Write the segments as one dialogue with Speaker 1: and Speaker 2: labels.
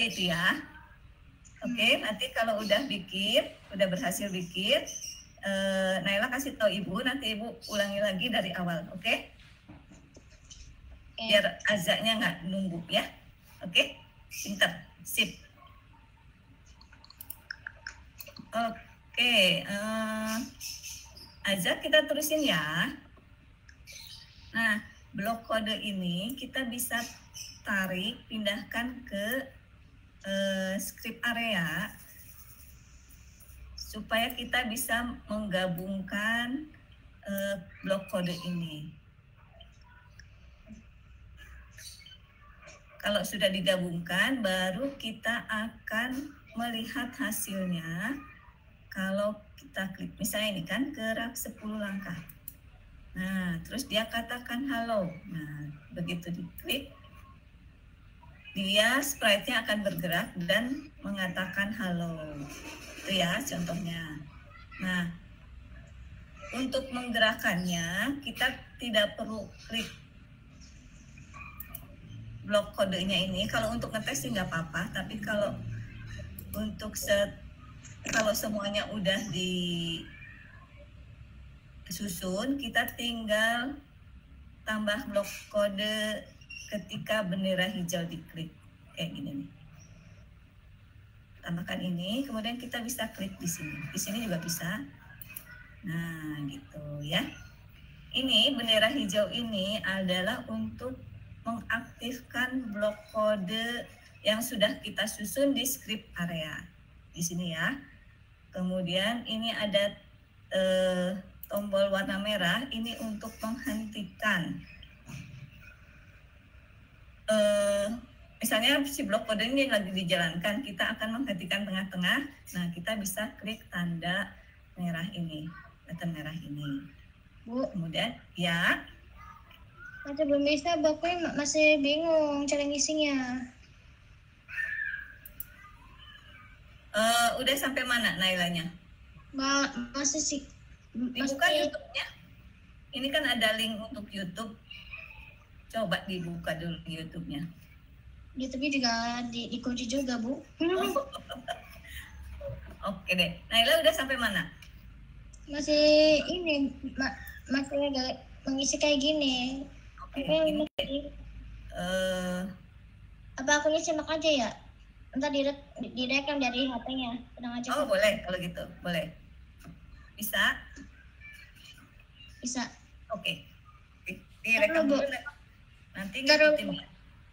Speaker 1: itu ya. Oke, nanti kalau udah bikin, udah berhasil bikin, Naila kasih tahu Ibu, nanti Ibu ulangi lagi dari awal, oke? Biar azanya nggak nunggu ya. Oke, pinter, sip. Oke, Azza kita terusin ya. Nah, blok kode ini kita bisa tarik, pindahkan ke script area supaya kita bisa menggabungkan blok kode ini. Kalau sudah digabungkan, baru kita akan melihat hasilnya. Kalau kita klik, misalnya ini kan gerak 10 langkah. Nah, terus dia katakan halo. Nah, begitu diklik, dia sprite-nya akan bergerak dan mengatakan halo. Itu ya contohnya. Nah, untuk menggerakkannya, kita tidak perlu klik blok kodenya ini. Kalau untuk ngetes sih nggak apa-apa, tapi kalau untuk kalau semuanya udah disusun, kita tinggal tambah blok kode ketika bendera hijau diklik kayak gini nih. Tambahkan ini, kemudian kita bisa klik di sini. Di sini juga bisa. Nah, gitu ya. Ini bendera hijau ini adalah untuk mengaktifkan blok kode yang sudah kita susun di script area di sini ya. Kemudian ini ada tombol warna merah, ini untuk menghentikan. Misalnya si blok kode ini lagi dijalankan, kita akan menghentikan tengah-tengah. Nah, kita bisa klik tanda merah ini, button merah ini.
Speaker 2: Bu,
Speaker 1: kemudian ya.
Speaker 2: masih belum bisa, Bu. Aku masih bingung cara ngisinya.
Speaker 1: Udah sampai mana Nailanya?
Speaker 2: Masih sih.
Speaker 1: Dibuka YouTube-nya. Ini kan ada link untuk YouTube. Coba dibuka dulu YouTube-nya.
Speaker 2: YouTube-nya juga dikunci juga, Bu.
Speaker 1: Oke deh. Naila udah sampai mana?
Speaker 2: Masih ini, masih agak mengisi kayak gini.
Speaker 1: Oke.
Speaker 2: Apa aku simak aja ya? Entar direkam dari HP-nya. Tenang aja.
Speaker 1: Oh, boleh kalau gitu. Boleh. Bisa?
Speaker 2: Bisa.
Speaker 1: Oke. Direkam dulu. Nanti ngikutin.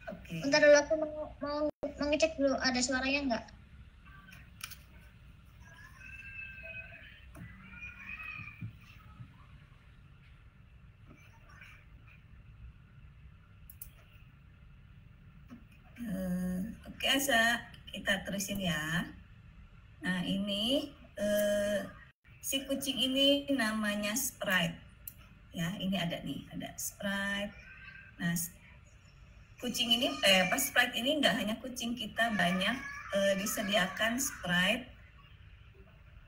Speaker 1: Oke.
Speaker 2: Bentar dulu, aku mau ngecek dulu ada suaranya enggak?
Speaker 1: Oke, Asa, kita terusin ya. Nah, ini si kucing ini namanya sprite. Ya, ini ada nih, ada sprite. Nah, kucing ini, sprite ini enggak hanya kucing, kita banyak disediakan sprite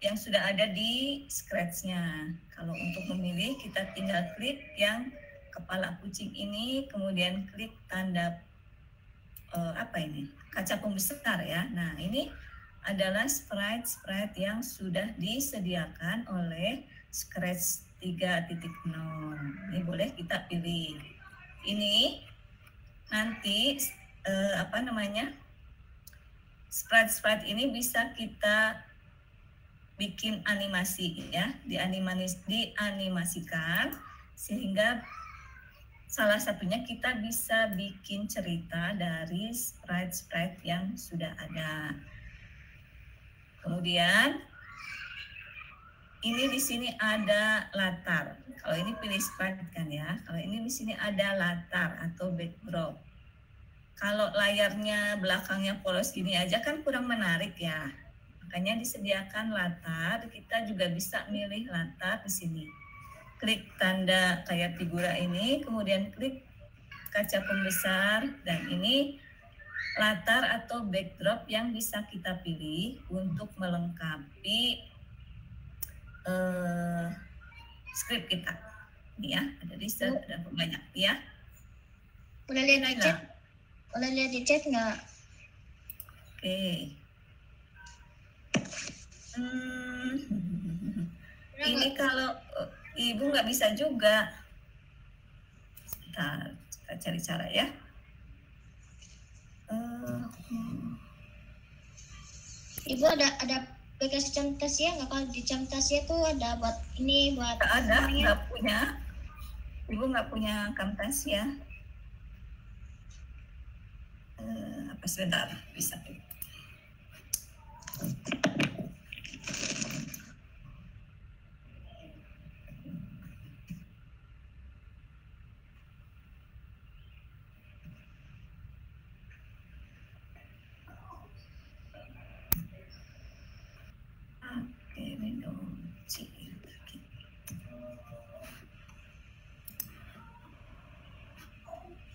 Speaker 1: yang sudah ada di Scratch-nya. Kalau untuk memilih, kita tinggal klik yang kepala kucing ini, kemudian klik tanda kaca pembesar ya. Nah, ini adalah sprite yang sudah disediakan oleh Scratch 3.0. Ini boleh kita pilih. Ini nanti sprite ini bisa kita bikin animasi ya, dianimasikan sehingga salah satunya kita bisa bikin cerita dari sprite yang sudah ada. Kemudian ini di sini ada latar. Kalau ini pilih sprite kan ya. Kalau ini di sini ada latar atau backdrop. Kalau layarnya belakangnya polos gini aja kan kurang menarik ya. Makanya disediakan latar. Kita juga bisa milih latar di sini. Klik tanda kayak figura ini, kemudian klik kaca pembesar, dan ini latar atau backdrop yang bisa kita pilih untuk melengkapi script kita. Ini ya, ada research, ada banyak ya.
Speaker 2: Boleh lihat di chat? Boleh lihat di chat nggak?
Speaker 1: Oke. Ini kalau Ibu nggak bisa juga. Sebentar, kita cari cara ya.
Speaker 2: Ibu ada aplikasi Camtasia nggak? Kalau di Camtasia tuh ada buat ini, buat
Speaker 1: Nggak ada, nggak punya. Ibu nggak punya Camtasia. Apa sebentar, bisa. Oke, Windows C.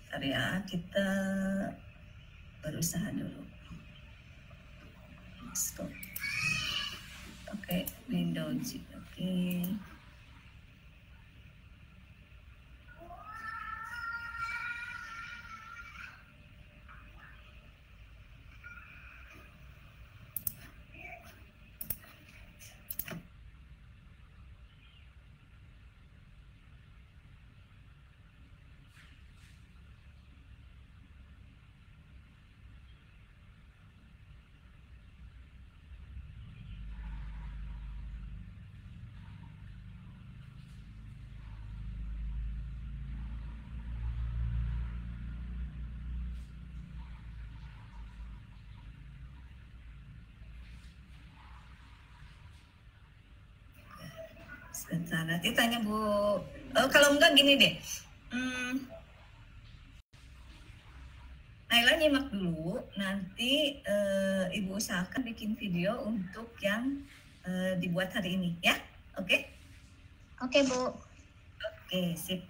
Speaker 1: Bentar ya, kita berusaha dulu. Stop. Oke, Windows C. Oke. Sebentar, nanti tanya Bu. Kalau enggak gini deh. Naila nyimak dulu, nanti Ibu usahakan bikin video untuk yang dibuat hari ini ya. Oke?
Speaker 2: Oke, Bu.
Speaker 1: Oke, sip.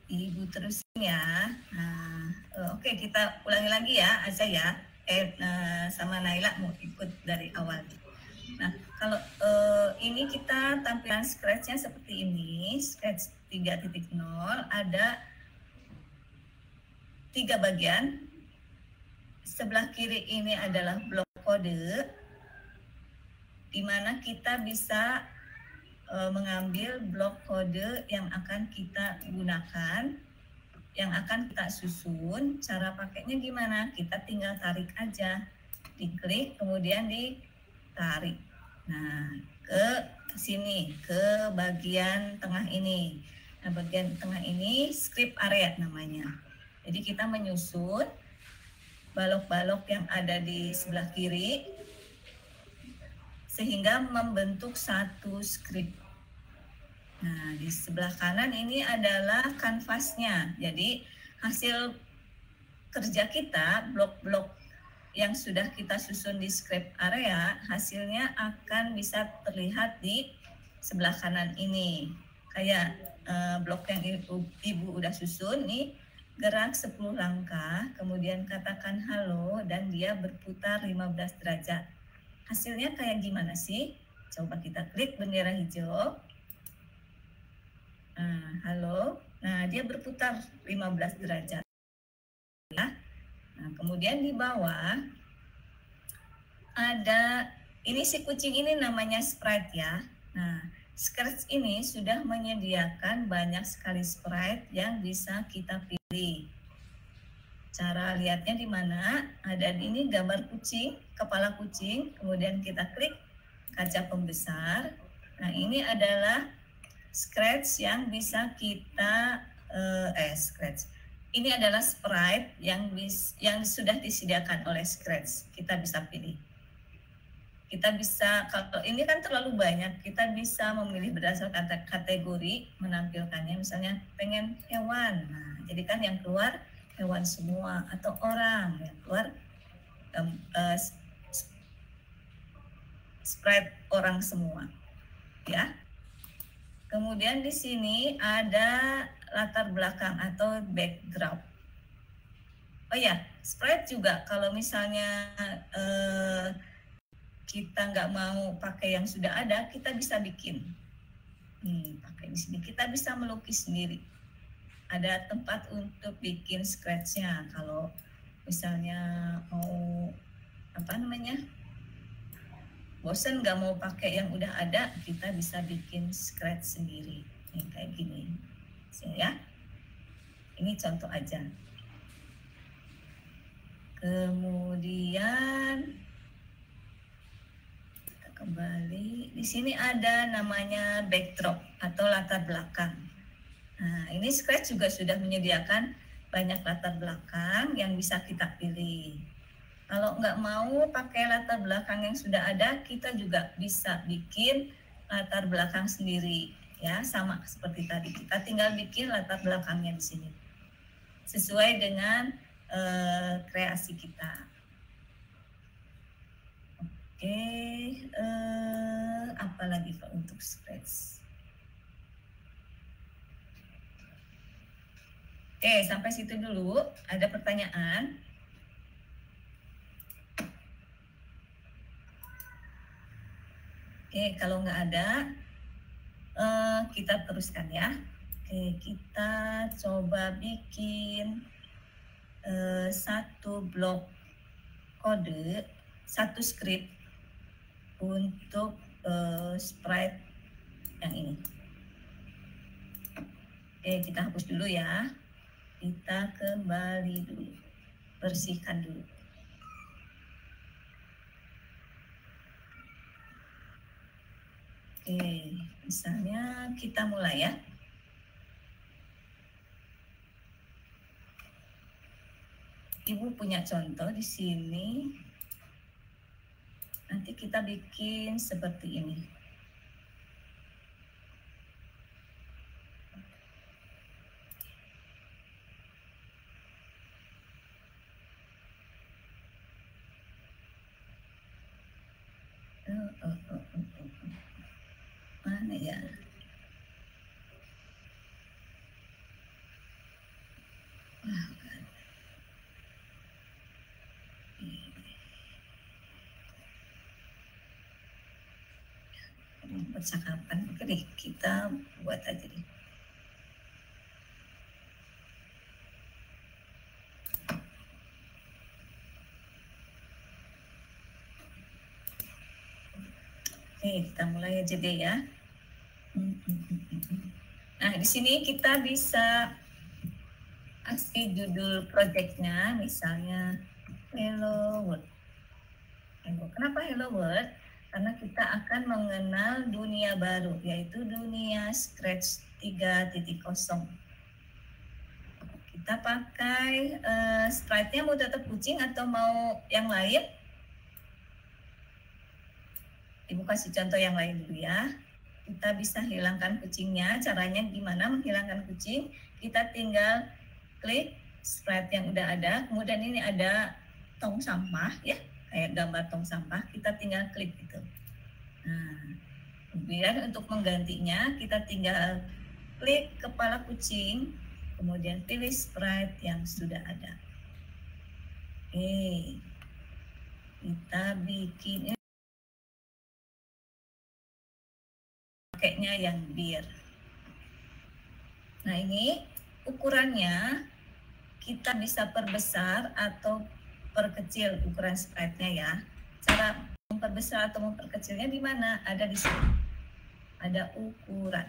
Speaker 1: Ibu terusin ya. Nah, oke, kita ulangi lagi ya, Aza ya. Sama Naila mau ikut dari awal. Nah, kalau ini kita tampilan Scratch-nya seperti ini, Scratch 3.0, ada 3 bagian. Sebelah kiri ini adalah blok kode, di mana kita bisa mengambil blok kode yang akan kita gunakan, yang akan kita susun. Cara pakainya gimana? Kita tinggal tarik aja, diklik kemudian ditarik. Nah, ke sini, ke bagian tengah ini. Nah, bagian tengah ini script area namanya. Jadi kita menyusun balok-balok yang ada di sebelah kiri sehingga membentuk satu script. Nah, di sebelah kanan ini adalah kanvasnya. Jadi hasil kerja kita, blok-blok yang sudah kita susun di script area, hasilnya akan bisa terlihat di sebelah kanan ini. Kayak blok yang Ibu udah susun nih, gerak 10 langkah, kemudian katakan halo, dan dia berputar 15 derajat. Hasilnya kayak gimana sih? Coba kita klik bendera hijau. Nah, halo. Nah, dia berputar 15 derajat. Nah, kemudian di bawah ada, ini si kucing ini namanya sprite ya. Nah, Scratch ini sudah menyediakan banyak sekali sprite yang bisa kita pilih. Cara lihatnya di mana? Ada ini gambar kucing, kepala kucing, kemudian kita klik kaca pembesar. Nah, ini adalah Scratch yang bisa kita Scratch. Ini adalah sprite yang sudah disediakan oleh Scratch. Kita bisa pilih. Kita bisa, kalau ini kan terlalu banyak, kita bisa memilih berdasarkan kategori menampilkannya. Misalnya pengen hewan, nah jadi kan yang keluar hewan semua, atau orang yang keluar sprite orang semua, ya. Kemudian di sini ada latar belakang atau background. Oh ya, sprite juga kalau misalnya kita nggak mau pakai yang sudah ada, kita bisa bikin. Pakai di sini. Kita bisa melukis sendiri. Ada tempat untuk bikin scratch-nya. Kalau misalnya mau bosen nggak mau pakai yang udah ada, kita bisa bikin scratch sendiri. Nih, kayak gini. Ya. Ini contoh aja. Kemudian kita kembali. Di sini ada namanya backdrop atau latar belakang. Nah, ini Scratch juga sudah menyediakan banyak latar belakang yang bisa kita pilih. Kalau nggak mau pakai latar belakang yang sudah ada, kita juga bisa bikin latar belakang sendiri. Ya, sama seperti tadi. Kita tinggal bikin latar belakangnya di sini. Sesuai dengan kreasi kita. Oke, apa lagi Pak untuk Scratch? Oke, sampai situ dulu. Ada pertanyaan? Oke, kalau nggak ada, kita teruskan ya. Oke, kita coba bikin satu blok kode, satu script untuk sprite yang ini. Oke, kita hapus dulu ya. Kita kembali dulu, bersihkan dulu. Oke, misalnya kita mulai ya. Ibu punya contoh di sini. Nanti kita bikin seperti ini. Mana ya? Percakapan. Oke deh, kita buat aja deh. Oke, kita mulai aja deh ya. Nah, di sini kita bisa kasih judul projectnya, misalnya Hello World. Kenapa Hello World? Karena kita akan mengenal dunia baru, yaitu dunia Scratch 3.0. Kita pakai sprite-nya mau tetap kucing atau mau yang lain? Ibu kasih contoh yang lain dulu ya. Kita bisa hilangkan kucingnya. Caranya gimana menghilangkan kucing? Kita tinggal klik sprite yang udah ada. Kemudian ini ada tong sampah ya, kayak gambar tong sampah. Kita tinggal klik gitu. Nah, kemudian untuk menggantinya kita tinggal klik kepala kucing, kemudian pilih sprite yang sudah ada. Oke, kita bikin pakainya yang bir. Nah, ini ukurannya kita bisa perbesar atau perkecil ukuran sprite-nya ya. Cara memperbesar atau memperkecilnya di mana? Ada di sini. Ada ukuran.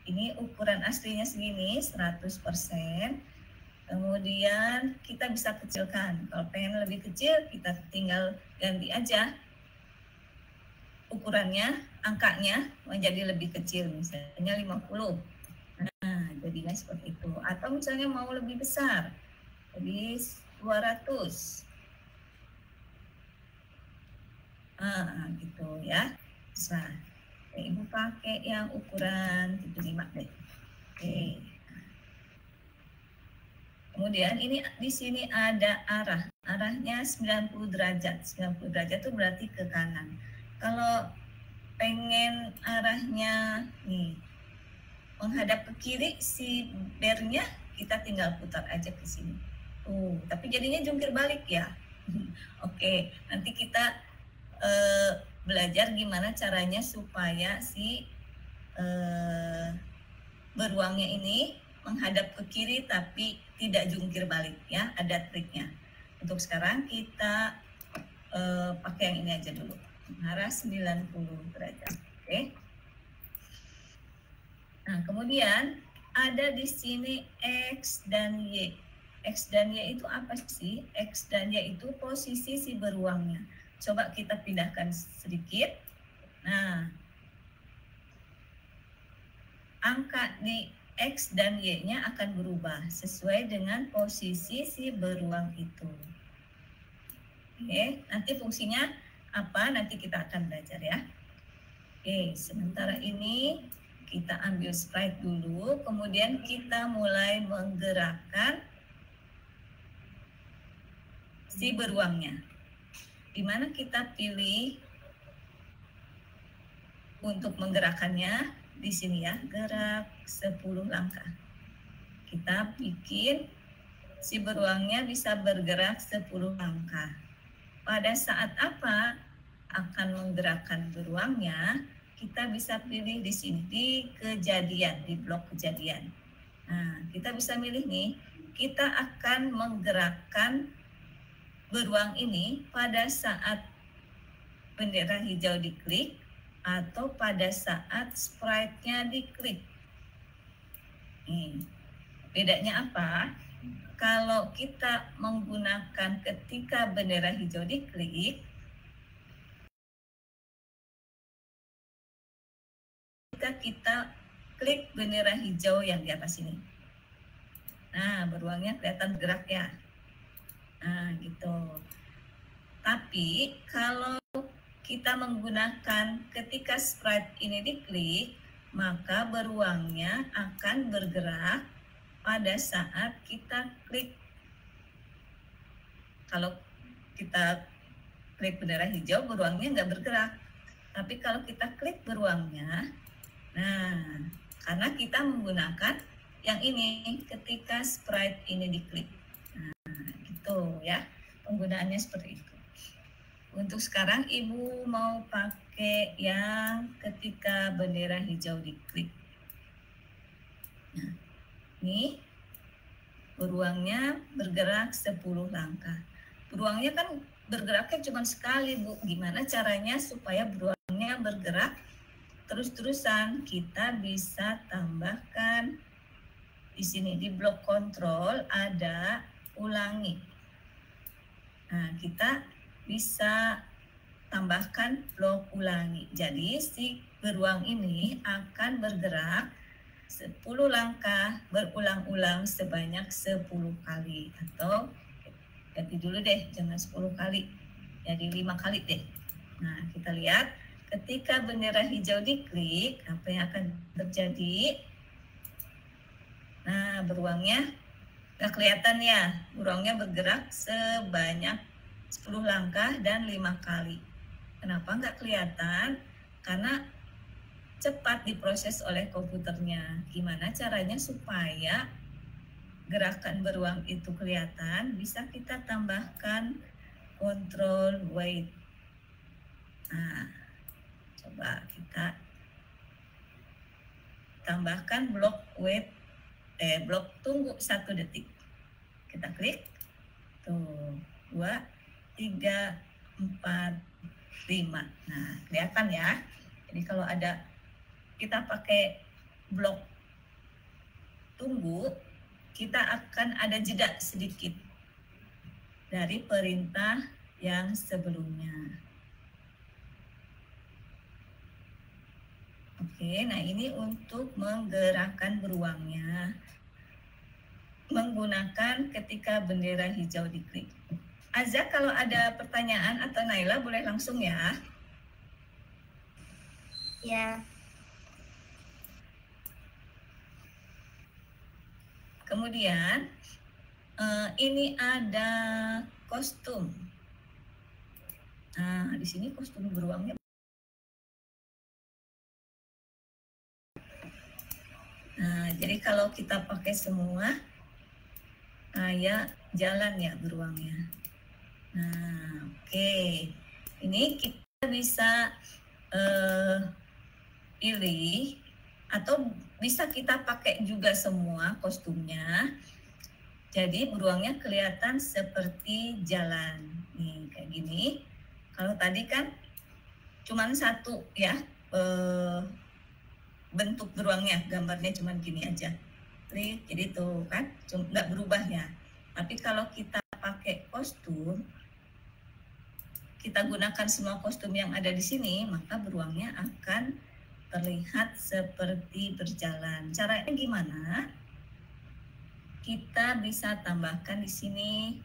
Speaker 1: Ini ukuran aslinya segini, 100%. Kemudian kita bisa kecilkan. Kalau pengen lebih kecil, kita tinggal ganti aja ukurannya, angkanya menjadi lebih kecil, misalnya 50. Nah, jadinya seperti itu. Atau misalnya mau lebih besar, jadi 200. Gitu ya. Nah, Ibu pakai yang ukuran 75 deh. Oke. Kemudian ini di sini ada arah. Arahnya 90 derajat. 90 derajat itu berarti ke kanan. Kalau pengen arahnya nih menghadap ke kiri si bearnya, kita tinggal putar aja ke sini. Tapi jadinya jungkir balik ya. Oke, nanti kita belajar gimana caranya supaya si beruangnya ini menghadap ke kiri tapi tidak jungkir balik ya, ada triknya. Untuk sekarang kita pakai yang ini aja dulu. Mengarah 90 derajat. Oke. Nah, kemudian ada di sini X dan Y. X dan Y itu apa sih? X dan Y itu posisi si beruangnya. Coba kita pindahkan sedikit. Nah, angka di X dan Y-nya akan berubah sesuai dengan posisi si beruang itu. Oke, nanti fungsinya apa? Nanti kita akan belajar ya. Oke, sementara ini kita ambil sprite dulu, kemudian kita mulai menggerakkan si beruangnya. Dimana kita pilih untuk menggerakkannya di sini ya, gerak 10 langkah. Kita bikin si beruangnya bisa bergerak 10 langkah. Pada saat apa akan menggerakkan beruangnya? Kita bisa pilih di sini di kejadian, di blok kejadian. Nah, kita bisa milih nih, kita akan menggerakkan beruang ini pada saat bendera hijau diklik atau pada saat sprite-nya diklik. Bedanya apa? Kalau kita menggunakan ketika bendera hijau diklik, kita klik bendera hijau yang di atas ini. Nah, beruangnya kelihatan gerak ya. Nah, gitu. Tapi kalau kita menggunakan ketika sprite ini diklik, maka beruangnya akan bergerak pada saat kita klik. Kalau kita klik bendera hijau, beruangnya nggak bergerak. Tapi kalau kita klik beruangnya, nah, karena kita menggunakan yang ini ketika sprite ini diklik. Nah, gitu ya. Penggunaannya seperti itu. Untuk sekarang Ibu mau pakai yang ketika bendera hijau diklik. Nah, ini beruangnya bergerak 10 langkah. Beruangnya kan bergeraknya cuma sekali, Bu. Gimana caranya supaya beruangnya bergerak terus-terusan? Kita bisa tambahkan di sini di blok kontrol ada ulangi. Nah, kita bisa tambahkan blok ulangi. Jadi si beruang ini akan bergerak 10 langkah berulang-ulang sebanyak 10 kali. Atau ganti dulu deh, jangan 10 kali. Jadi 5 kali deh. Nah, kita lihat ketika bendera hijau diklik, apa yang akan terjadi? Nah, beruangnya nggak kelihatan ya. Beruangnya bergerak sebanyak 10 langkah dan 5 kali. Kenapa nggak kelihatan? Karena cepat diproses oleh komputernya. Gimana caranya supaya gerakan beruang itu kelihatan? Bisa kita tambahkan control wait. Nah, coba kita tambahkan blok wait, blok tunggu 1 detik. Kita klik. Tuh, 2, 3, 4, 5. Nah, kelihatan ya. Jadi kalau ada kita pakai blok tunggu, kita akan ada jeda sedikit dari perintah yang sebelumnya. Oke, nah ini untuk menggerakkan beruangnya menggunakan ketika bendera hijau diklik. Azza, kalau ada pertanyaan atau Naila boleh langsung ya.
Speaker 2: Ya.
Speaker 1: Kemudian ini ada kostum. Nah, di sini kostum beruangnya. Nah, jadi kalau kita pakai semua, kayak jalan ya beruangnya. Nah, oke. Ini kita bisa pilih atau bisa kita pakai juga semua kostumnya. Jadi beruangnya kelihatan seperti jalan. Nih, kayak gini. Kalau tadi kan cuman satu ya, bentuk beruangnya, gambarnya cuman gini aja. Jadi tuh kan nggak berubah ya. Tapi kalau kita pakai kostum, kita gunakan semua kostum yang ada di sini, maka beruangnya akan terlihat seperti berjalan. Caranya gimana? Kita bisa tambahkan di sini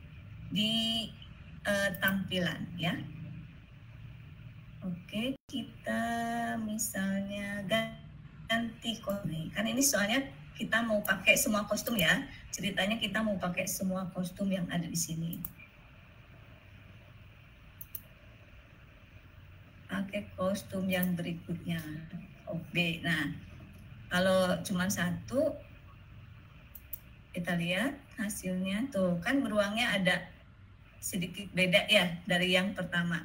Speaker 1: di tampilan ya. Oke, kita misalnya ganti kostum. Kan ini soalnya kita mau pakai semua kostum ya. Ceritanya kita mau pakai semua kostum yang ada di sini. Pakai kostum yang berikutnya. Oke, nah kalau cuma satu, kita lihat hasilnya tuh kan beruangnya ada sedikit beda ya dari yang pertama.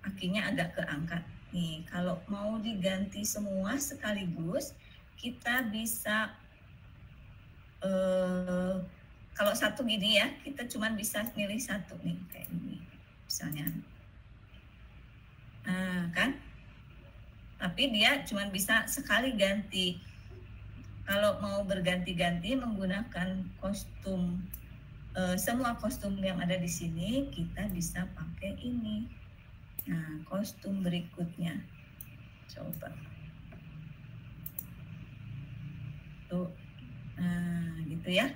Speaker 1: Kakinya agak keangkat. Nih, kalau mau diganti semua sekaligus, kita bisa kalau satu gini ya, kita cuma bisa milih satu nih kayak ini misalnya. Nah, kan? Tapi dia cuma bisa sekali ganti. Kalau mau berganti-ganti menggunakan kostum, semua kostum yang ada di sini, kita bisa pakai ini. Nah, kostum berikutnya. Coba. Tuh. Nah, gitu ya.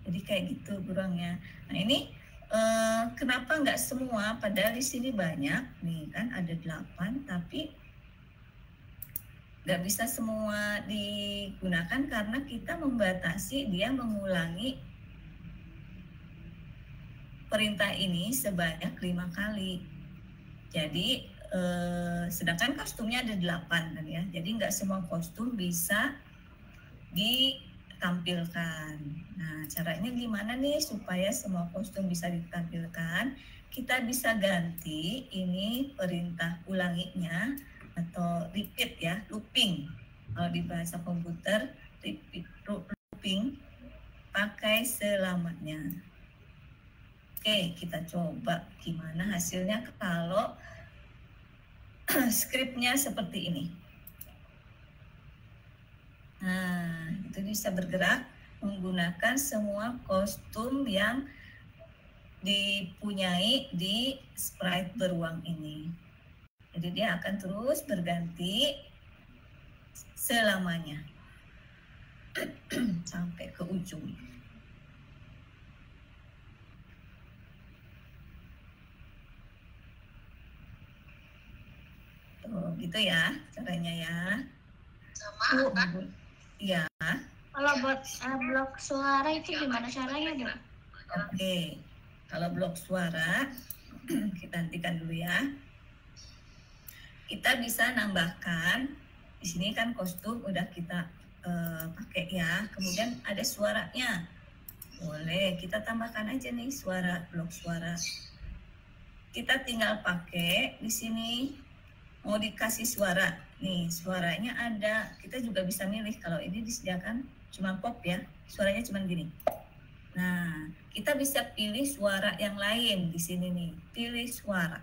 Speaker 1: Jadi kayak gitu beruangnya. Nah, ini kenapa nggak semua? Padahal di sini banyak. Nih kan ada 8, tapi nggak bisa semua digunakan karena kita membatasi dia mengulangi perintah ini sebanyak 5 kali. Jadi sedangkan kostumnya ada 8 kan ya. Jadi nggak semua kostum bisa ditampilkan. Nah, caranya gimana nih supaya semua kostum bisa ditampilkan? Kita bisa ganti ini perintah ulanginya atau repeat ya, looping. Kalau di bahasa komputer repeat, looping pakai selamanya. Oke, kita coba gimana hasilnya kalau skripnya seperti ini. Nah, itu bisa bergerak menggunakan semua kostum yang dipunyai di sprite beruang ini. Jadi dia akan terus berganti selamanya sampai ke ujung. Tuh, gitu ya caranya ya.
Speaker 2: Sama kan?
Speaker 1: Iya.
Speaker 2: Kalau buat blok suara itu gimana caranya, Bu?
Speaker 1: Oke. Kalau blok suara kita hentikan dulu ya. Kita bisa nambahkan di sini kan kostum udah kita pakai ya. Kemudian ada suaranya. Boleh kita tambahkan aja nih suara, blok suara. Kita tinggal pakai di sini. Mau dikasih suara, nih suaranya ada, kita juga bisa milih. Kalau ini disediakan cuma pop ya, suaranya cuma gini. Nah, kita bisa pilih suara yang lain di sini nih, pilih suara.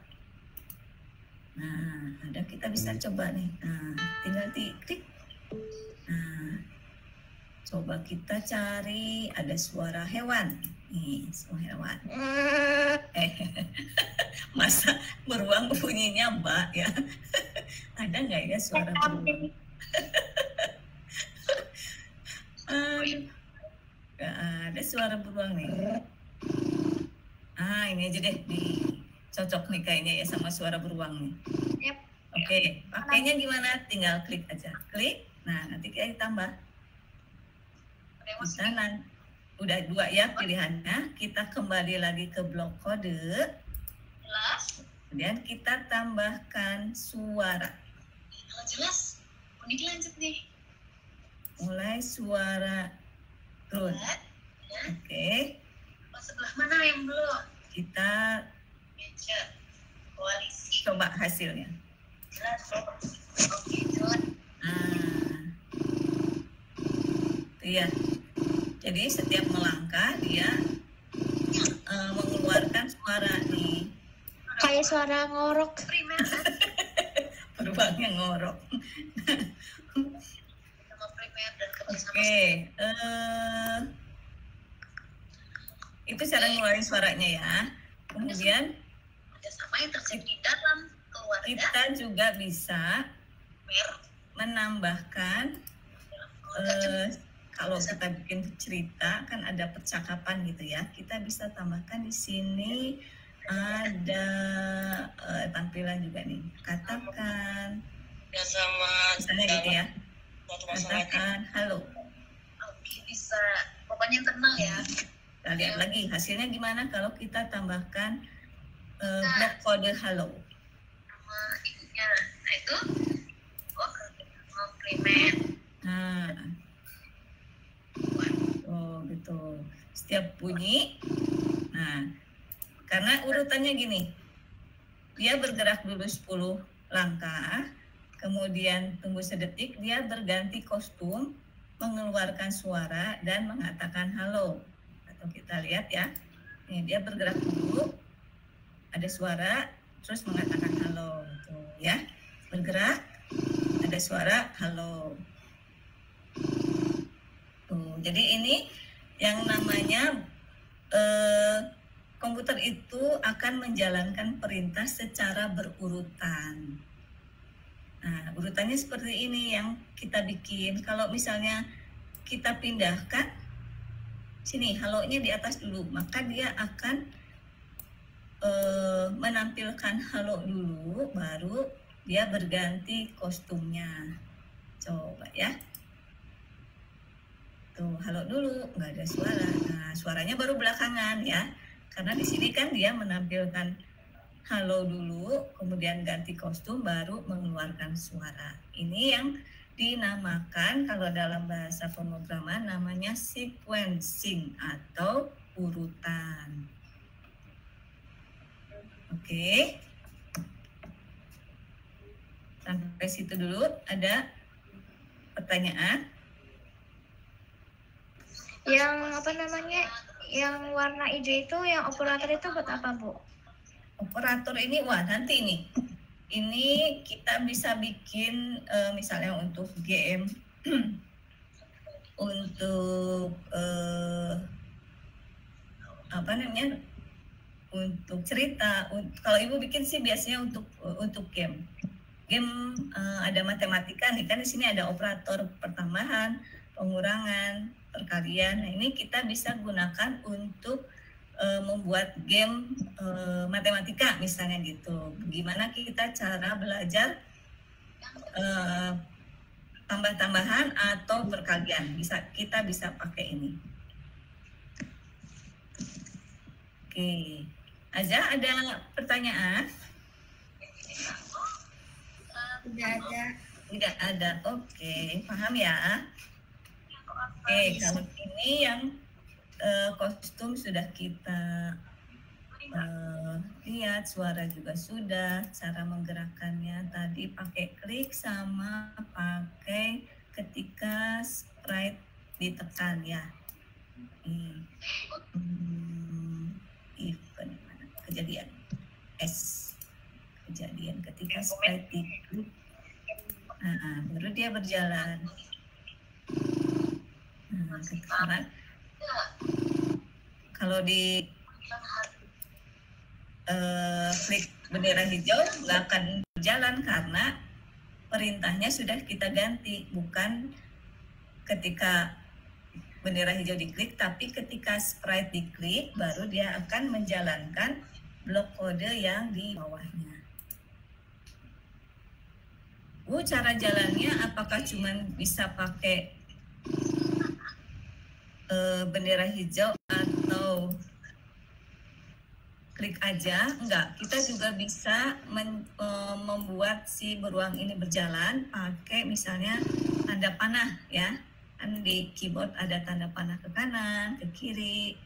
Speaker 1: Nah, ada kita bisa coba nih. Nah, tinggal diklik. Nah, coba kita cari ada suara hewan. Nih, suara hewan. Masa beruang bunyinya mbak ya? Ada nggak ya suara beruang? Nggak ada suara beruang nih. Ini aja deh, cocok nih kayaknya ya sama suara beruang nih.
Speaker 2: Yep.
Speaker 1: Oke, pakainya gimana? Tinggal klik aja, klik. Nah, nanti kita tambah. Udah 2 ya pilihannya. Kita kembali lagi ke blok kode. Kemudian kita tambahkan suara.
Speaker 2: Kalau jelas, unik lanjut nih.
Speaker 1: Mulai suara drone. Oke.
Speaker 2: Sebelah mana yang belum?
Speaker 1: Kita
Speaker 2: Gadget. Koalisi.
Speaker 1: coba hasilnya.
Speaker 2: Jelas. Oke, John.
Speaker 1: Iya. Jadi setiap melangkah dia mengeluarkan suara nih.
Speaker 2: kayak suara ngorok.
Speaker 1: Beruangnya ngorok. Oke, itu cara ngeluarin suaranya ya. Kemudian
Speaker 3: kerjasama yang terjadi dalam keluarga.
Speaker 1: Kita juga bisa menambahkan kalau kita bikin cerita kan ada percakapan gitu ya. Kita bisa tambahkan di sini ada tampilan juga nih. Katakan misalnya gitu ya. Katakan halo.
Speaker 3: Oke, bisa. Pokoknya tenang ya.
Speaker 1: Kita lihat lagi hasilnya gimana kalau kita tambahkan blok kode halo.
Speaker 3: Nama ibunya. Nah itu komplimen.
Speaker 1: Nah. Oh gitu. Setiap bunyi. Nah, karena urutannya gini. Dia bergerak dulu 10 langkah. Kemudian tunggu sedetik, dia berganti kostum, mengeluarkan suara, dan mengatakan halo. Atau kita lihat ya, nih, dia bergerak dulu, ada suara, terus mengatakan halo. Tuh, ya, bergerak, ada suara, halo. Tuh, jadi ini yang namanya komputer itu akan menjalankan perintah secara berurutan. Nah, urutannya seperti ini yang kita bikin. Kalau misalnya kita pindahkan, sini halonya di atas dulu, maka dia akan menampilkan halo dulu, baru dia berganti kostumnya. Coba ya. Tuh, halo dulu, nggak ada suara. Nah, suaranya baru belakangan ya. Karena di sini kan dia menampilkan halo dulu, kemudian ganti kostum, baru mengeluarkan suara. Ini yang dinamakan kalau dalam bahasa pemrograman namanya sequencing atau urutan. Oke. Sampai situ dulu. Ada pertanyaan?
Speaker 2: Yang apa namanya? Yang warna hijau itu, yang operator itu buat apa, Bu?
Speaker 1: Operator ini, wah nanti nih. Ini kita bisa bikin misalnya untuk game, untuk apa namanya, untuk cerita. Kalau ibu bikin sih biasanya untuk game. Game ada matematika nih kan, di sini ada operator pertambahan, pengurangan, perkalian. Nah ini kita bisa gunakan untuk membuat game matematika misalnya gitu. Gimana kita cara belajar tambah-tambahan atau perkalian, kita bisa pakai ini. Oke, Aza ada pertanyaan? Tidak ada. Oke, paham ya. Oke, kalau ini yang kostum sudah kita lihat, suara juga sudah, cara menggerakkannya tadi pakai klik sama pakai ketika sprite ditekan ya. Event kejadian kejadian ketika sprite diklik, nah baru dia berjalan. Nah, sekarang kalau di klik bendera hijau nggak akan berjalan karena perintahnya sudah kita ganti, bukan ketika bendera hijau diklik, tapi ketika sprite diklik baru dia akan menjalankan blok kode yang di bawahnya. Cara jalannya apakah cuman bisa pakai bendera hijau atau klik aja? Enggak, kita juga bisa membuat si beruang ini berjalan pakai misalnya tanda panah ya. Kan di keyboard ada tanda panah ke kanan, ke kiri,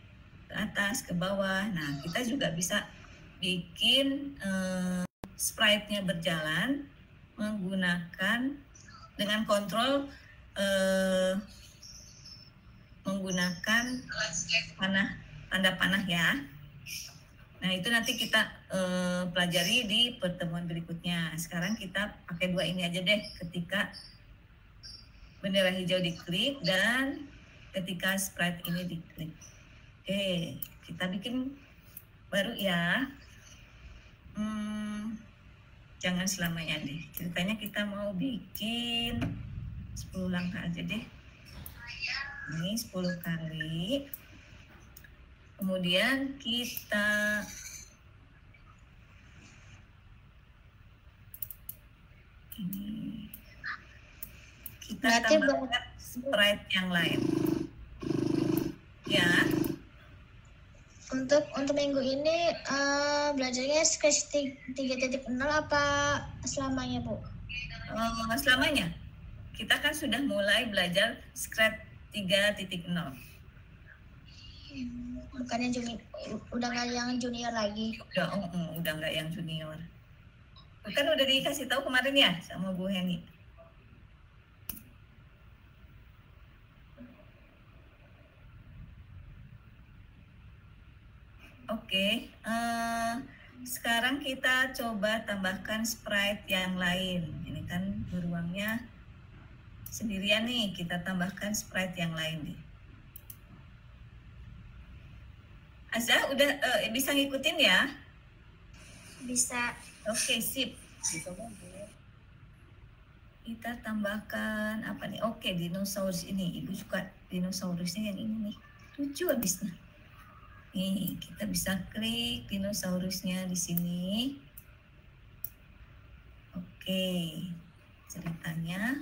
Speaker 1: ke atas, ke bawah. Nah, kita juga bisa bikin sprite-nya berjalan menggunakan dengan kontrol menggunakan tanda panah ya. Nah, itu nanti kita pelajari di pertemuan berikutnya. Sekarang kita pakai dua ini aja deh, ketika bendera hijau diklik dan ketika sprite ini diklik. Oke, kita bikin baru ya. Jangan selamanya deh. Ceritanya kita mau bikin 10 langkah aja deh. Ini 10 kali. Kemudian kita tambahkan sprite yang lain. Ya.
Speaker 2: Untuk minggu ini belajarnya Scratch 3.0 apa selamanya, Bu?
Speaker 1: Selamanya. Kita kan sudah mulai belajar Scratch 3.0.
Speaker 2: Bukannya udah nggak yang junior lagi?
Speaker 1: Udah nggak yang junior. Bukan udah dikasih tahu kemarin ya sama Bu Heni. Oke, sekarang kita coba tambahkan sprite yang lain. Ini kan beruangnya sendirian nih, kita tambahkan sprite yang lain nih. Azza udah bisa ngikutin ya?
Speaker 2: Bisa.
Speaker 1: Oke, sip. Kita tambahkan apa nih? Oke, dinosaurus ini. Ibu suka dinosaurusnya yang ini nih. Lucu habisnya. Nih, kita bisa klik dinosaurusnya di sini. Oke, ceritanya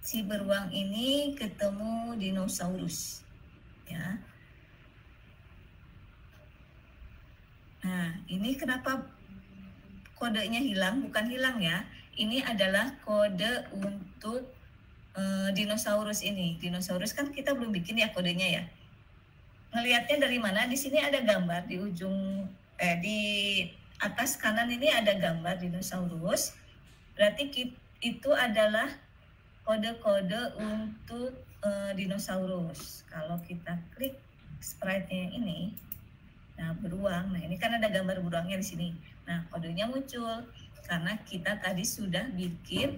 Speaker 1: si beruang ini ketemu dinosaurus, ya. Nah, ini kenapa kodenya hilang? Bukan hilang ya. Ini adalah kode untuk dinosaurus ini. Dinosaurus kan kita belum bikin ya kodenya ya. Ngelihatnya dari mana? Di sini ada gambar di ujung di atas kanan ini ada gambar dinosaurus. Berarti itu adalah kode-kode untuk dinosaurus. Kalau kita klik sprite-nya ini, nah beruang. Nah, ini kan ada gambar beruangnya di sini. Nah, kodenya muncul karena kita tadi sudah bikin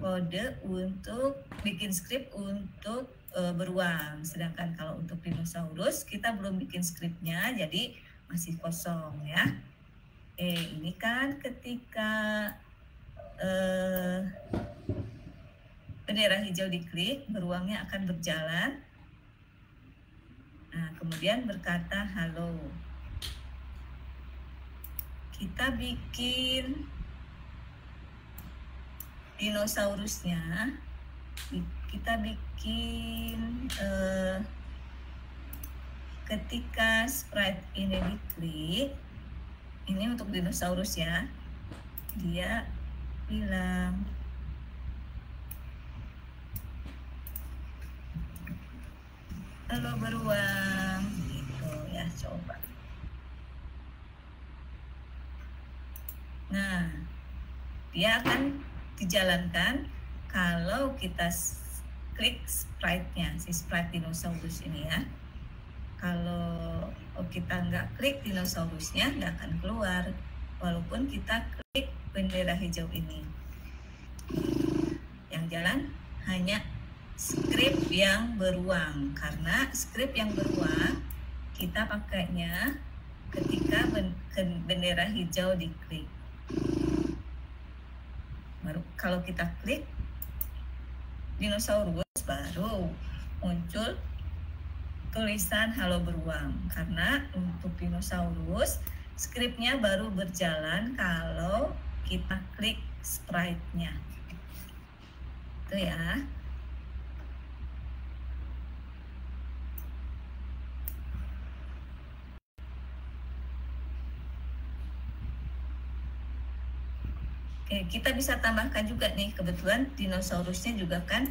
Speaker 1: kode untuk bikin script untuk beruang. Sedangkan kalau untuk dinosaurus kita belum bikin scriptnya, jadi masih kosong ya. Ini kan ketika bendera hijau diklik, beruangnya akan berjalan. Nah, kemudian berkata halo. Kita bikin dinosaurusnya, kita bikin ketika sprite ini diklik, ini untuk dinosaurus ya, dia bilang halo beruang, gitu ya, coba. Nah, dia akan dijalankan kalau kita klik sprite-nya, si sprite dinosaurus ini ya. Kalau kita nggak klik dinosaurusnya, nggak akan keluar, walaupun kita klik bendera hijau ini. Yang jalan hanya script yang beruang, karena script yang beruang kita pakainya ketika bendera hijau diklik. Baru kalau kita klik dinosaurus, baru muncul tulisan halo beruang, karena untuk dinosaurus scriptnya baru berjalan kalau kita klik sprite-nya. Itu ya. Oke, kita bisa tambahkan juga nih, kebetulan dinosaurusnya juga kan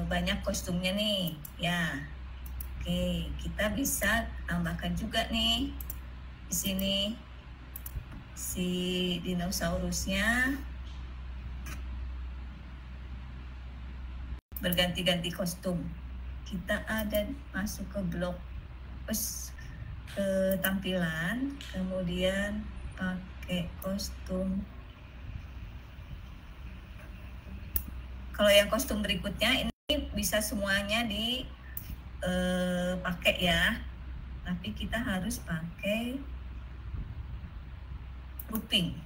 Speaker 1: banyak kostumnya nih ya. Oke, kita bisa tambahkan juga nih di sini si dinosaurusnya berganti-ganti kostum. Kita ada masuk ke blok hapus tampilan, kemudian pakai kostum. Kalau yang kostum berikutnya ini bisa semuanya dipakai ya, tapi kita harus pakai grouping.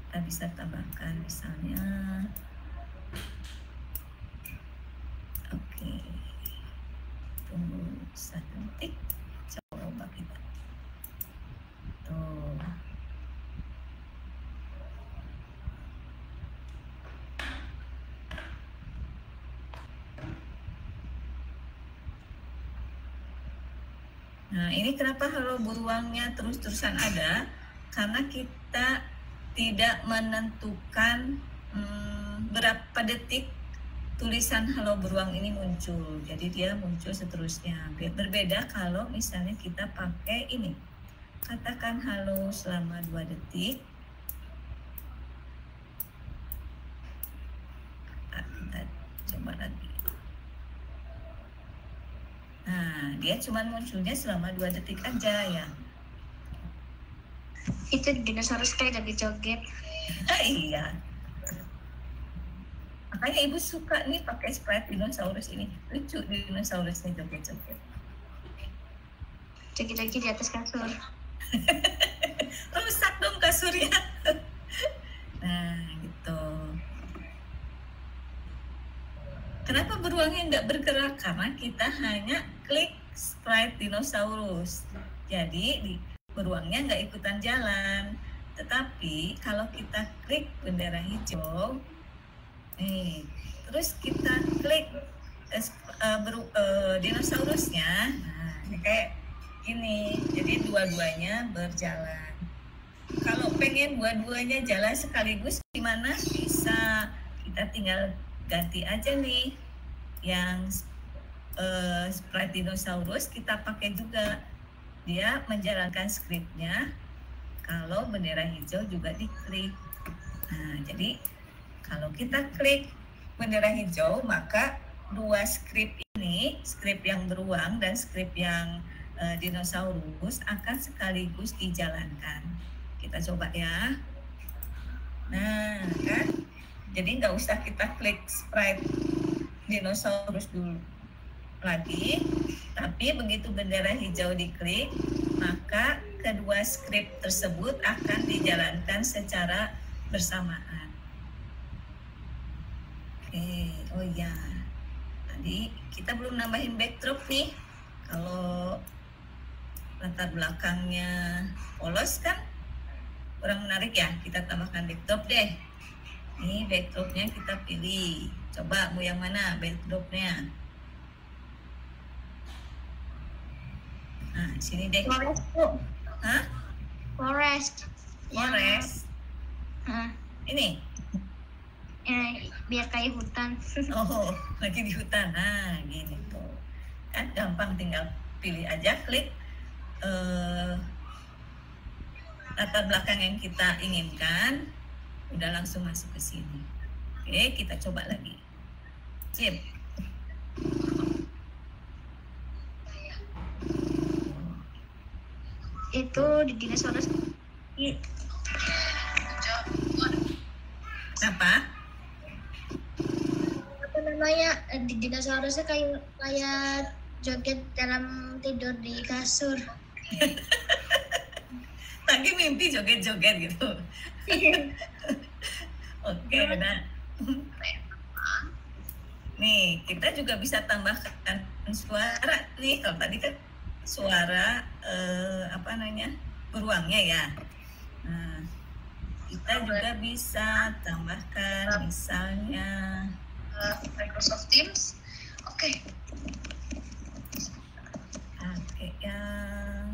Speaker 1: Kita bisa tambahkan misalnya, oke, tunggu 1 detik, coba kita tuh. Nah, ini kenapa halo beruangnya terus-terusan ada? Karena kita tidak menentukan berapa detik tulisan halo beruang ini muncul. Jadi dia muncul seterusnya. Berbeda kalau misalnya kita pakai ini. Katakan halo selama 2 detik. Kita coba lagi. Nah, dia cuma munculnya selama 2 detik aja ya.
Speaker 2: Itu dinosaurus kayak lagi joget.
Speaker 1: Iya. Makanya ibu suka nih pakai sprite dinosaurus ini. Lucu dinosaurusnya joget-joget.
Speaker 2: Joget-joget di atas kasur.
Speaker 1: Rusak dong kasurnya. Nah, gitu. Kenapa beruangnya nggak bergerak? Karena kita hanya klik sprite dinosaurus. Jadi beruangnya nggak ikutan jalan. Tetapi kalau kita klik bendera hijau, terus kita klik dinosaurusnya, nah ini kayak gini. Jadi dua-duanya berjalan. Kalau pengen dua-duanya jalan sekaligus gimana? Bisa, kita tinggal ganti aja nih yang sprite dinosaurus, kita pakai juga, dia menjalankan skripnya kalau bendera hijau juga diklik. Nah, jadi kalau kita klik bendera hijau, maka 2 skrip ini, skrip yang beruang dan skrip yang dinosaurus akan sekaligus dijalankan. Kita coba ya. Nah, kan? Jadi nggak usah kita klik sprite dinosaurus dulu lagi, tapi begitu bendera hijau diklik, maka kedua skrip tersebut akan dijalankan secara bersamaan. Oke, oh ya, tadi kita belum nambahin backdrop nih. Kalau latar belakangnya polos kan kurang menarik ya, kita tambahkan backdrop deh. Ini backdropnya kita pilih. Coba mau yang mana backdropnya? Nah, sini deh.
Speaker 2: Forest, Bu.
Speaker 1: Hah?
Speaker 2: Forest.
Speaker 1: Forest. Ini?
Speaker 2: Biar kayak hutan.
Speaker 1: Oh, lagi di hutan. Nah, gini tuh. Kan gampang, tinggal pilih aja, klik latar belakang yang kita inginkan. Udah langsung masuk ke sini. Oke, kita coba lagi. Sip.
Speaker 2: Itu di dinosaurus.
Speaker 1: Apa?
Speaker 2: Apa namanya? Di dinosaurusnya kayak joget dalam tidur di kasur.
Speaker 1: Tadi mimpi joget-joget gitu. Oke, nah. Nih, kita juga bisa tambahkan suara nih. Kalau tadi kan suara beruangnya ya. Nah, kita juga bisa tambahkan misalnya
Speaker 3: Microsoft Teams. Oke.
Speaker 1: pakai yang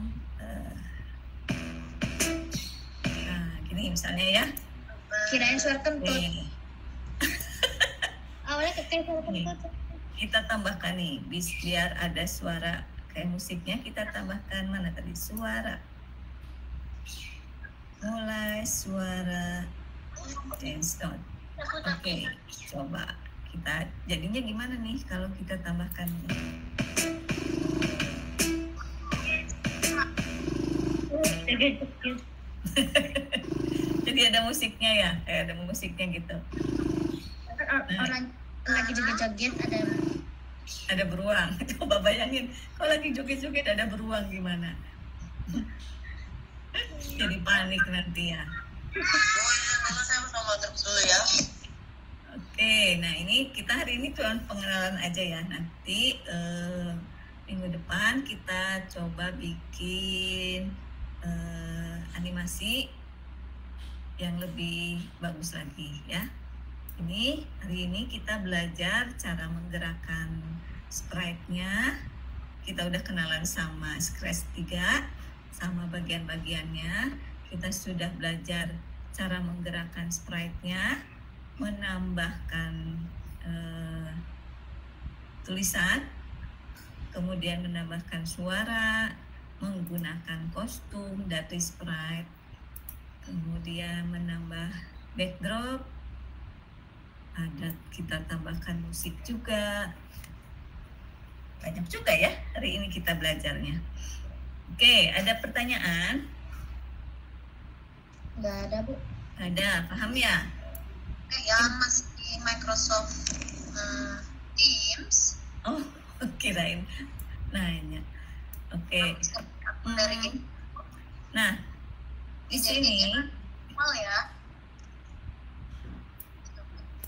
Speaker 1: gini misalnya ya.
Speaker 2: Kirain suara kentut.
Speaker 1: Nih,
Speaker 2: Awalnya kayak suara kentut.
Speaker 1: kita tambahkan nih, biar ada suara kayak musiknya. Kita tambahkan mana tadi suara. Mulai suara dance note. Oke, coba kita jadinya gimana nih kalau kita tambahkan ini?
Speaker 2: joget-joget.
Speaker 1: Jadi ada musiknya ya, kayak ada musiknya gitu.
Speaker 2: Orang lagi joget-joget
Speaker 1: Ada beruang. Coba bayangin, kalau lagi joget-joget ada beruang gimana? Jadi panik nanti ya. Oke, nah ini kita hari ini cuma pengenalan aja ya. Nanti minggu depan kita coba bikin animasi yang lebih bagus lagi ya. Ini hari ini kita belajar cara menggerakkan sprite-nya. Kita udah kenalan sama Scratch 3 sama bagian-bagiannya. Kita sudah belajar cara menggerakkan sprite-nya, menambahkan tulisan, kemudian menambahkan suara, menggunakan kostum dari sprite, kemudian menambah backdrop, ada kita tambahkan musik juga. Banyak juga ya hari ini kita belajarnya. Oke, ada pertanyaan?
Speaker 2: Nggak ada, Bu.
Speaker 1: Ada, paham ya?
Speaker 3: Yang masih di Microsoft Teams.
Speaker 1: Oh, kirain nanya. Oke.
Speaker 3: Dari ini.
Speaker 1: Nah, di sini
Speaker 3: Small ya.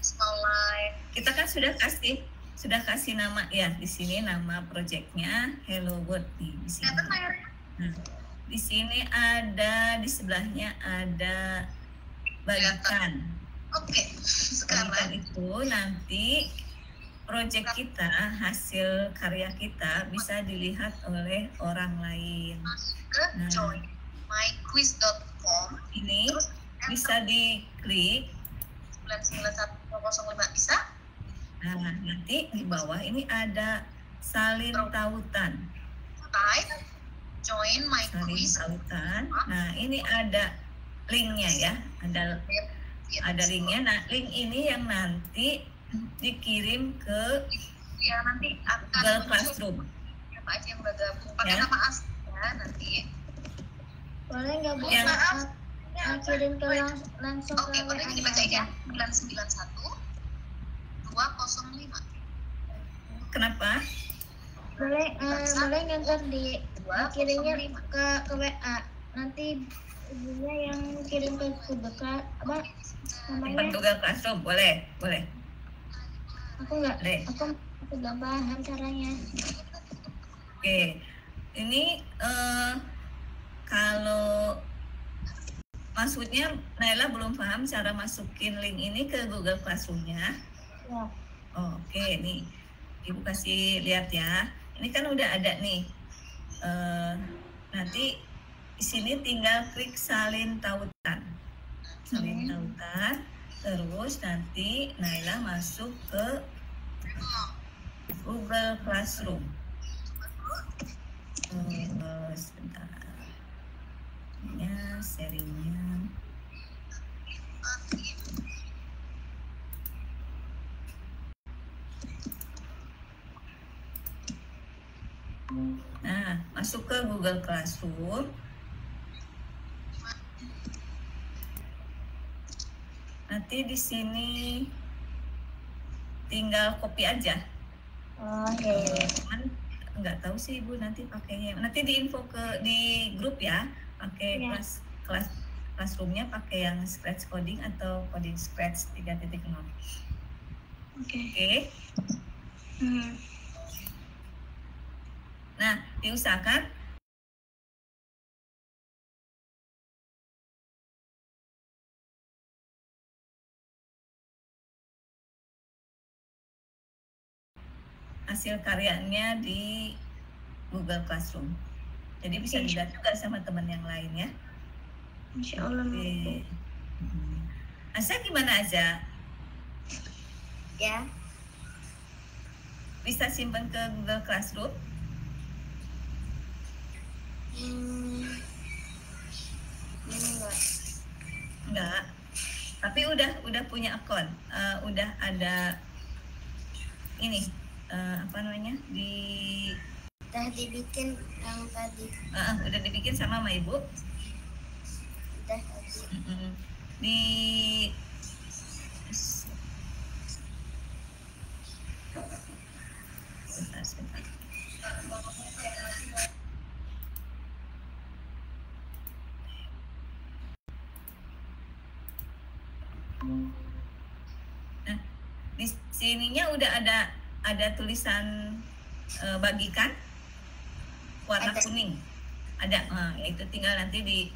Speaker 3: Small live.
Speaker 1: kita kan sudah kasih nama ya. Di sini nama projectnya Hello World nih di sini.
Speaker 3: Kelihatan layarnya?
Speaker 1: Nah, di sini ada, di sebelahnya ada bagikan.
Speaker 3: Oke,
Speaker 1: Bagikan
Speaker 3: sekarang
Speaker 1: itu nanti project kita, hasil karya kita bisa dilihat oleh orang lain.
Speaker 3: masuk ke
Speaker 1: Nah.
Speaker 3: join myquiz.com.
Speaker 1: Ini
Speaker 3: Terus
Speaker 1: bisa diklik.
Speaker 3: 99105 bisa?
Speaker 1: Nah, nanti di bawah ini ada salin tautan.
Speaker 3: Type join my
Speaker 1: Salin
Speaker 3: quiz.
Speaker 1: tautan. Nah, ini ada linknya ya. Ada linknya. Nah, link ini yang nanti dikirim ke
Speaker 3: Ya nanti akan
Speaker 1: Google
Speaker 3: muncul
Speaker 1: Classroom.
Speaker 3: siapa aja yang udah gabung pakai
Speaker 1: Ya.
Speaker 3: nama aslinya nanti.
Speaker 2: Boleh nggak, Bu?
Speaker 1: Yang-
Speaker 2: Kirim ke langsung
Speaker 3: Oke,
Speaker 2: ke
Speaker 3: boleh ini dibacain ya. 991 205.
Speaker 1: Kenapa?
Speaker 2: Boleh nggak ntar kirimnya
Speaker 3: 205.
Speaker 2: ke WA. Nanti ibunya yang kirim ke Google apa
Speaker 1: Tempat
Speaker 2: namanya?
Speaker 1: Google Classroom, boleh.
Speaker 2: Aku nggak paham caranya.
Speaker 1: Oke, ini kalau maksudnya Naila belum paham cara masukin link ini ke Google Classroom-nya.
Speaker 2: Ya.
Speaker 1: Oke, nih Ibu kasih lihat ya. Ini kan udah ada nih. Nanti di sini tinggal klik salin tautan. Salin tautan. Terus nanti Naila masuk ke Google Classroom. Sebentar. Ya, sharingnya. Nah, masuk ke Google Classroom. Nanti di sini tinggal copy aja.
Speaker 2: Oh iya.
Speaker 1: Cuman nggak tahu sih Ibu nanti pakainya. Nanti diinfo di grup ya. Pakai
Speaker 2: Ya.
Speaker 1: Classroom-nya pakai yang Scratch coding atau coding Scratch 3.0.
Speaker 2: Oke.
Speaker 1: Oke. Nah, diusahakan hasil karyanya di Google Classroom. Jadi bisa dilihat juga sama teman yang lain ya.
Speaker 2: Insya Allah.
Speaker 1: Oke. Asa gimana aja?
Speaker 2: Ya.
Speaker 1: Bisa simpan ke Google Classroom? Enggak. Tapi udah punya akun. Udah ada ini apa namanya?
Speaker 2: Udah dibikin yang tadi.
Speaker 1: Udah dibikin sama Ibu. Di sebentar. Nah, di sininya udah ada tulisan bagikan warna kuning. Ada, itu tinggal nanti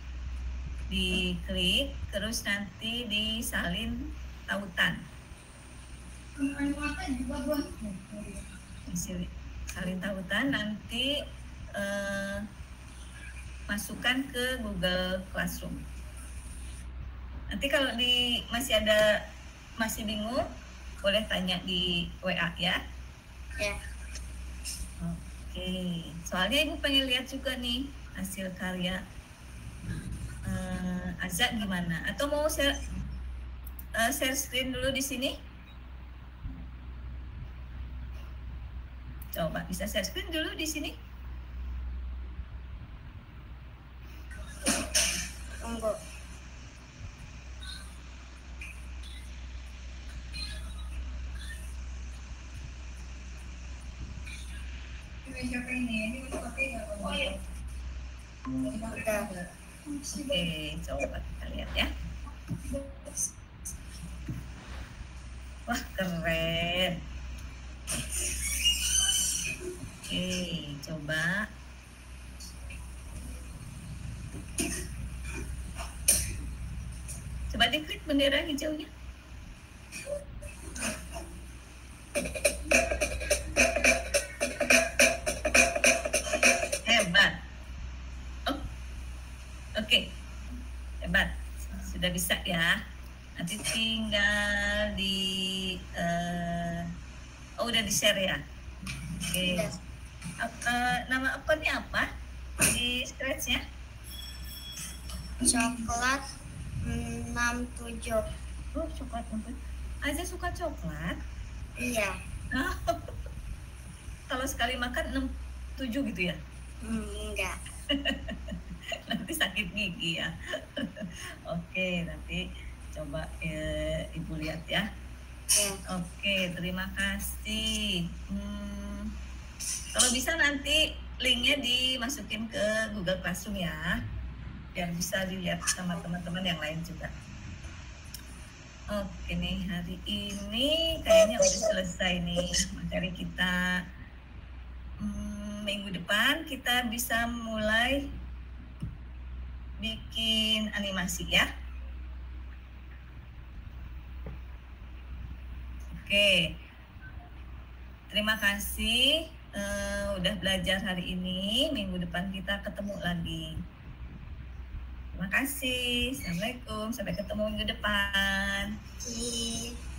Speaker 1: diklik, terus nanti disalin tautan. Salin tautan, nanti masukkan ke Google Classroom. Nanti kalau masih bingung, boleh tanya di WA ya.
Speaker 2: Ya.
Speaker 1: Oke, soalnya Ibu pengen lihat juga nih hasil karya Azza gimana. Atau mau share screen dulu di sini? Coba bisa share screen dulu di sini?
Speaker 2: Tunggu.
Speaker 1: Oke, coba kita lihat ya. Wah, keren. Oke, coba. Coba diklik bendera hijaunya. Hebat. Oke. Hebat. Sudah bisa ya. Nanti tinggal udah di-share ya. Oke. Nama akunnya apa? Di Scratch-nya?
Speaker 2: Coklat 67.
Speaker 1: Oh, coklat 67. Aja suka coklat?
Speaker 2: Iya.
Speaker 1: Kalau sekali makan 67 gitu ya?
Speaker 2: Enggak.
Speaker 1: Nanti sakit gigi ya. Oke, nanti coba Ibu lihat ya.
Speaker 2: Ya.
Speaker 1: Oke, terima kasih. Kalau bisa nanti linknya dimasukin ke Google Classroom ya, biar bisa dilihat sama teman-teman yang lain juga. Oke nih, hari ini kayaknya udah selesai nih materi kita. Minggu depan kita bisa mulai bikin animasi ya. Oke, terima kasih udah belajar hari ini. Minggu depan kita ketemu lagi. Terima kasih. Assalamualaikum. Sampai ketemu minggu depan.
Speaker 2: Iya.